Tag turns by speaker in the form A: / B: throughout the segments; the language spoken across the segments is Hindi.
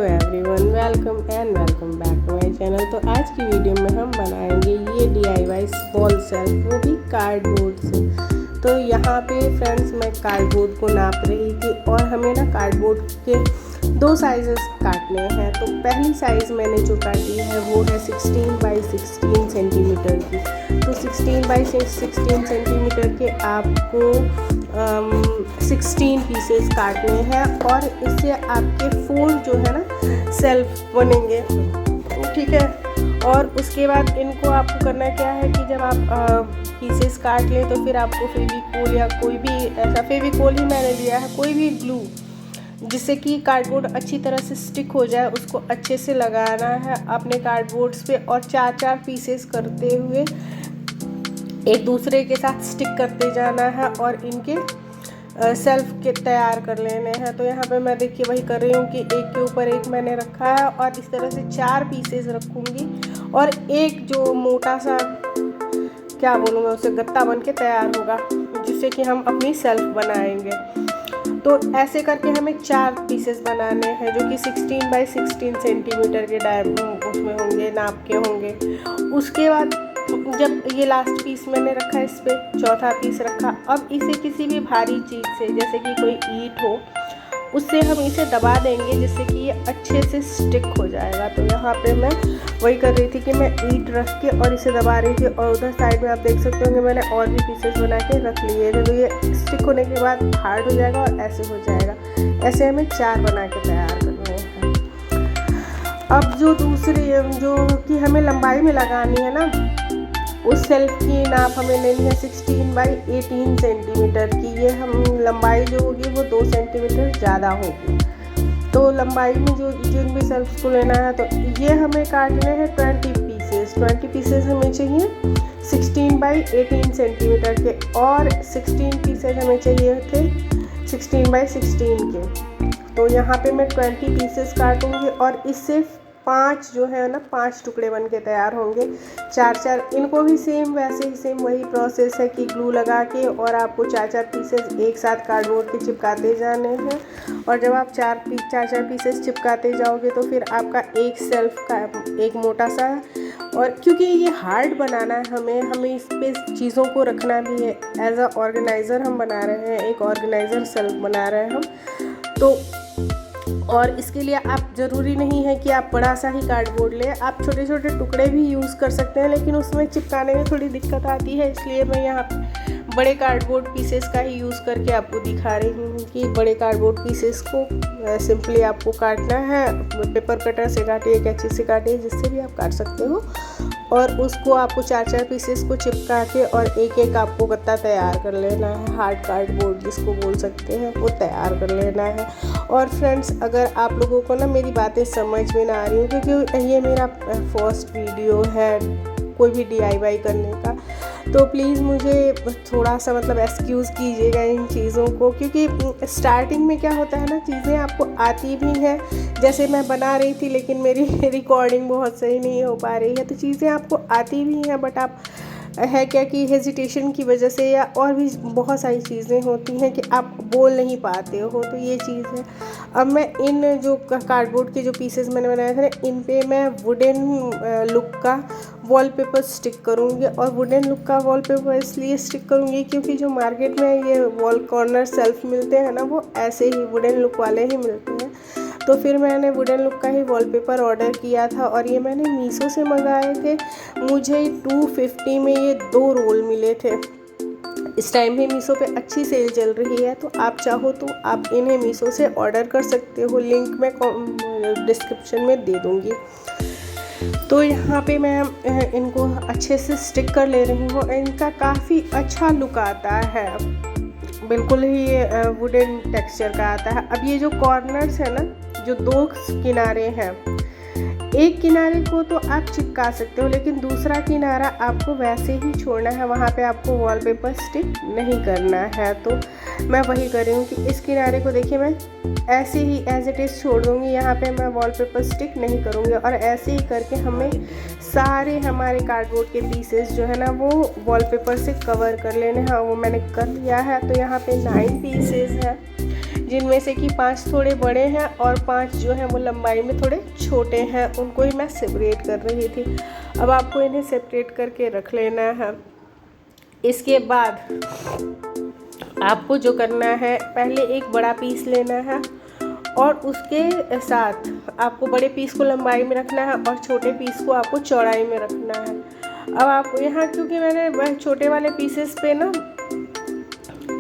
A: Everyone, welcome back to my channel. तो आज की वीडियो में हम बनाएंगे ये DIY वॉल सेल्फ, वो भी कार्डबोर्ड से। तो यहाँ पे फ्रेंड्स मैं कार्डबोर्ड को नाप रही थी और हमें ना कार्डबोर्ड के दो साइजेस काटने हैं। तो पहली साइज़ मैंने जो काटी है वो है 16 बाई 16 सेंटीमीटर की। तो 16 बाई 16 सेंटीमीटर के आपको 16 पीसेस काटने हैं और इससे आपके 4 जो है ना सेल्फ बनेंगे, ठीक है। और उसके बाद इनको आपको करना क्या है कि जब आप पीसेस काट लें तो फिर आपको फेविकोल या कोई भी ऐसा, फेविकोल ही मैंने लिया है, कोई भी ग्लू जिससे कि कार्डबोर्ड अच्छी तरह से स्टिक हो जाए, उसको अच्छे से लगाना है अपने कार्डबोर्ड्स पे और 4-4 पीसेस करते हुए एक दूसरे के साथ स्टिक करते जाना है और इनके सेल्फ के तैयार कर लेने हैं। तो यहाँ पे मैं देखिए वही कर रही हूँ कि एक के ऊपर एक मैंने रखा है और इस तरह से 4 पीसेस रखूँगी और एक जो मोटा सा, क्या बोलूँ मैं उसे, गत्ता बन के तैयार होगा जिससे कि हम अपनी सेल्फ बनाएंगे। तो ऐसे करके हमें 4 पीसेस बनाने हैं जो कि 16 बाई 16 सेंटीमीटर के उसमें होंगे, नाप के होंगे। उसके बाद जब ये लास्ट पीस मैंने रखा, इस पर चौथा पीस रखा, अब इसे किसी भी भारी चीज़ से, जैसे कि कोई ईंट हो, उससे हम इसे दबा देंगे जिससे कि ये अच्छे से स्टिक हो जाएगा। तो यहाँ पे मैं वही कर रही थी कि मैं ईंट रख के और इसे दबा रही थी और उधर साइड में आप देख सकते होंगे मैंने और भी पीसेस बना के रख लिए थे। तो ये स्टिक होने के बाद हार्ड हो जाएगा और ऐसे हो जाएगा। ऐसे हमें 4 बना के तैयार करने हैं। अब जो दूसरी जो कि हमें लंबाई में लगानी है ना, उस सेल्फ की नाप हमें लेनी है 16 बाई 18 सेंटीमीटर की। ये हम लंबाई जो होगी वो 2 सेंटीमीटर ज़्यादा होगी। तो लंबाई में जो जिन भी सेल्फ को लेना है तो ये हमें काटने हैं 20 पीसेस। 20 पीसेस हमें चाहिए 16 बाई 18 सेंटीमीटर के और 16 पीसेस हमें चाहिए थे 16 बाई 16 के। तो यहाँ पे मैं 20 पीसेस काटूँगी और इससे 5 जो है ना, 5 टुकड़े बन के तैयार होंगे। 4-4 इनको भी सेम वैसे ही सेम वही प्रोसेस है कि ग्लू लगा के और आपको 4-4 पीसेस एक साथ कार्डबोर्ड के चिपकाते जाने हैं। और जब आप 4-4 पीसेस चिपकाते जाओगे तो फिर आपका एक सेल्फ का एक मोटा सा, और क्योंकि ये हार्ड बनाना है हमें इस पे चीज़ों को रखना भी है। एज अ ऑर्गेनाइज़र हम बना रहे हैं, एक ऑर्गेनाइज़र सेल्फ बना रहे हैं हम। तो और इसके लिए आप ज़रूरी नहीं है कि आप बड़ा सा ही कार्डबोर्ड लें, आप छोटे छोटे टुकड़े भी यूज़ कर सकते हैं, लेकिन उसमें चिपकाने में थोड़ी दिक्कत आती है। इसलिए मैं यहाँ बड़े कार्डबोर्ड पीसेस का ही यूज़ करके आपको दिखा रही हूँ कि बड़े कार्डबोर्ड पीसेस को सिंपली आपको काटना है। पेपर कटर से काटिए, कैंची से काटिए, जिससे भी आप काट सकते हो। और उसको आपको 4-4 पीसेस को चिपका के और एक एक आपको गत्ता तैयार कर लेना है। हार्ड कार्डबोर्ड जिसको बोल सकते हैं वो तैयार कर लेना है। और फ्रेंड्स, अगर आप लोगों को ना मेरी बातें समझ में ना आ रही हो, क्योंकि ये मेरा फर्स्ट वीडियो है कोई भी DIY करने का, तो प्लीज़ मुझे थोड़ा सा मतलब एक्सक्यूज़ कीजिएगा इन चीज़ों को। क्योंकि स्टार्टिंग में क्या होता है ना, चीज़ें आपको आती भी हैं, जैसे मैं बना रही थी लेकिन मेरी रिकॉर्डिंग बहुत सही नहीं हो पा रही है। तो चीज़ें आपको आती भी हैं बट आप है क्या कि हेजिटेशन की वजह से या और भी बहुत सारी चीज़ें होती हैं कि आप बोल नहीं पाते हो। तो ये चीज़ है। अब मैं इन जो कार्डबोर्ड के जो पीसेस मैंने बनाए थे इन पे मैं वुडन लुक का वॉलपेपर स्टिक करूँगी। और वुडन लुक का वॉलपेपर इसलिए स्टिक करूँगी क्योंकि जो मार्केट में ये वॉल कॉर्नर सेल्फ मिलते हैं ना, वो ऐसे ही वुडन लुक वाले ही मिलते हैं। तो फिर मैंने वुडन लुक का ही वॉलपेपर ऑर्डर किया था और ये मैंने मीशो से मंगाए थे। मुझे 250 में ये 2 रोल मिले थे। इस टाइम भी मीशो पे अच्छी सेल चल रही है, तो आप चाहो तो आप इन्हें मीशो से ऑर्डर कर सकते हो। लिंक मैं डिस्क्रिप्शन में दे दूँगी। तो यहाँ पे मैं इनको अच्छे से स्टिक कर ले रही हूँ। इनका काफ़ी अच्छा लुक आता है, बिल्कुल ही वुडन टेक्सचर का आता है। अब ये जो कॉर्नर्स है ना, जो 2 किनारे हैं, एक किनारे को तो आप चिपका सकते हो लेकिन दूसरा किनारा आपको वैसे ही छोड़ना है, वहाँ पे आपको वॉलपेपर स्टिक नहीं करना है। तो मैं वही कर रही हूँ कि इस किनारे को देखिए मैं ऐसे ही एज इट इज़ छोड़ दूँगी, यहाँ पे मैं वॉलपेपर स्टिक नहीं करूँगी। और ऐसे ही करके हमें सारे हमारे कार्डबोर्ड के पीसेस जो है ना वो वॉलपेपर से कवर कर लेने हैं। वो मैंने कर लिया है। तो यहाँ पे 9 पीसेस हैं जिनमें से कि 5 थोड़े बड़े हैं और 5 जो हैं वो लंबाई में थोड़े छोटे हैं, उनको ही मैं सेपरेट कर रही थी। अब आपको इन्हें सेपरेट करके रख लेना है। इसके बाद आपको जो करना है, पहले एक बड़ा पीस लेना है और उसके साथ आपको बड़े पीस को लंबाई में रखना है और छोटे पीस को आपको चौड़ाई में रखना है। अब आपको यहाँ, क्योंकि मैंने छोटे वाले पीसेस पे ना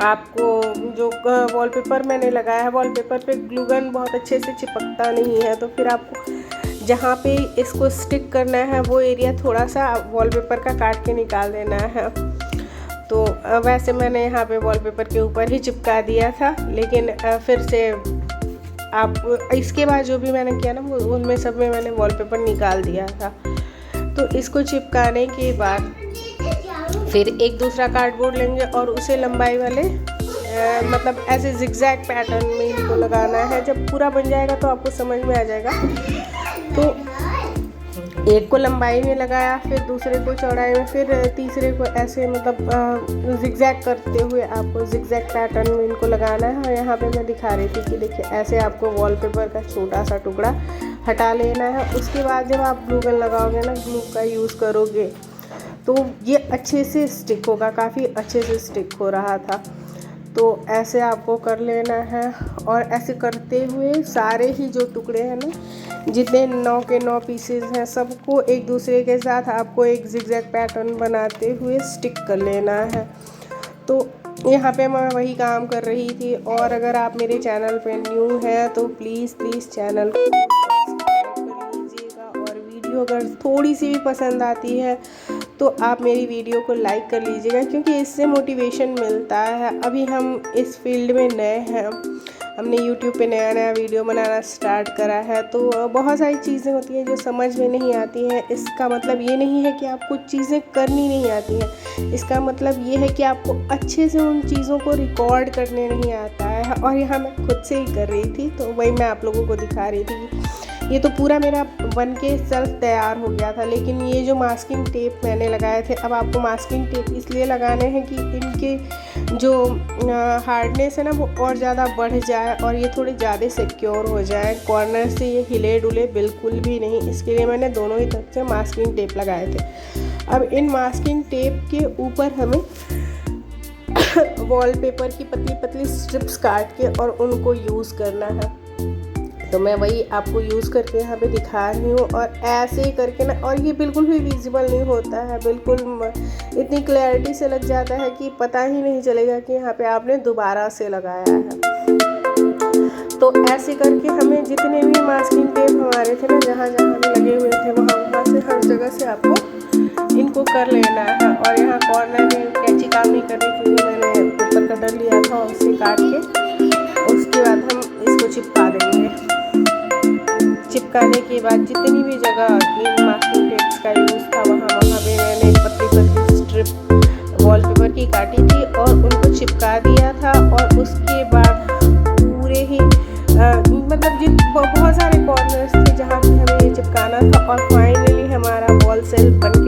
A: आपको जो वॉलपेपर मैंने लगाया है, वॉलपेपर पे ग्लू गन बहुत अच्छे से चिपकता नहीं है, तो फिर आपको जहाँ पे इसको स्टिक करना है वो एरिया थोड़ा सा वॉलपेपर का काट के निकाल देना है। तो वैसे मैंने यहाँ पे वॉलपेपर के ऊपर ही चिपका दिया था, लेकिन फिर से आप इसके बाद जो भी मैंने किया ना वो उनमें सब में मैंने वॉलपेपर निकाल दिया था। तो इसको चिपकाने के बाद फिर एक दूसरा कार्डबोर्ड लेंगे और उसे लंबाई वाले मतलब ऐसे जिगजैग पैटर्न में इनको लगाना है। जब पूरा बन जाएगा तो आपको समझ में आ जाएगा। तो एक को लंबाई में लगाया, फिर दूसरे को चौड़ाई में, फिर तीसरे को ऐसे मतलब जिगजैग करते हुए आपको जिगजैग पैटर्न में इनको लगाना है। और यहाँ पे मैं दिखा रही थी कि देखिए ऐसे आपको वॉलपेपर का छोटा सा टुकड़ा हटा लेना है। उसके बाद जब आप ग्लू गन लगाओगे ना, ग्लू का यूज़ करोगे तो ये अच्छे से स्टिक होगा, काफ़ी अच्छे से स्टिक हो रहा था। तो ऐसे आपको कर लेना है और ऐसे करते हुए सारे ही जो टुकड़े हैं ना, जितने 9 के 9 पीसेस हैं, सबको एक दूसरे के साथ आपको एक जिगजैग पैटर्न बनाते हुए स्टिक कर लेना है। तो यहाँ पे मैं वही काम कर रही थी। और अगर आप मेरे चैनल पे न्यू हैं तो प्लीज़ चैनल को सब्सक्राइब कर लीजिएगा, और वीडियो अगर थोड़ी सी भी पसंद आती है तो आप मेरी वीडियो को लाइक कर लीजिएगा, क्योंकि इससे मोटिवेशन मिलता है। अभी हम इस फील्ड में नए हैं, हमने YouTube पे नया वीडियो बनाना स्टार्ट करा है, तो बहुत सारी चीज़ें होती हैं जो समझ में नहीं आती हैं। इसका मतलब ये नहीं है कि आपको चीज़ें करनी नहीं आती हैं, इसका मतलब ये है कि आपको अच्छे से उन चीज़ों को रिकॉर्ड करने नहीं आता है। और यहाँ मैं खुद से ही कर रही थी, तो वही मैं आप लोगों को दिखा रही थी। ये तो पूरा मेरा बन के सेल्फ तैयार हो गया था, लेकिन ये जो मास्किंग टेप मैंने लगाए थे, अब आपको मास्किंग टेप इसलिए लगाने हैं कि इनके जो हार्डनेस है ना वो और ज़्यादा बढ़ जाए और ये थोड़े ज़्यादा सिक्योर हो जाए, कॉर्नर से ये हिले डुले बिल्कुल भी नहीं। इसके लिए मैंने दोनों ही तरफ से मास्किंग टेप लगाए थे। अब इन मास्किंग टेप के ऊपर हमें वॉलपेपर की पतली पतली स्ट्रिप्स काट के और उनको यूज़ करना है। तो मैं वही आपको यूज़ करके यहाँ पे दिखा रही हूँ। और ऐसे ही करके ना, और ये बिल्कुल भी विजिबल नहीं होता है, बिल्कुल इतनी क्लैरिटी से लग जाता है कि पता ही नहीं चलेगा कि यहाँ पे आपने दोबारा से लगाया है। तो ऐसे करके हमें जितने भी मास्किंग टेप हमारे थे ना, जहाँ जहाँ हमें लगे हुए थे वहाँ से हर जगह से आपको इनको कर लेना है। और यहाँ कॉर्नर में कैंची काम नहीं कर रही, क्योंकि मैंने पेपर कटर लिया था और उससे काट के उसके बाद हम इसको चिपका देंगे। चिपकाने के बाद जितनी भी जगह इन मास्किंग टेप्स का यूज़ था वहाँ पे मैंने पतली पतली स्ट्रिप वॉलपेपर की काटी थी और उनको चिपका दिया था। और उसके बाद पूरे ही मतलब बहुत सारे कॉर्नर्स थे जहाँ पे हमें ये चिपकाना था। और फाइनली हमारा वॉल सेल्फ बन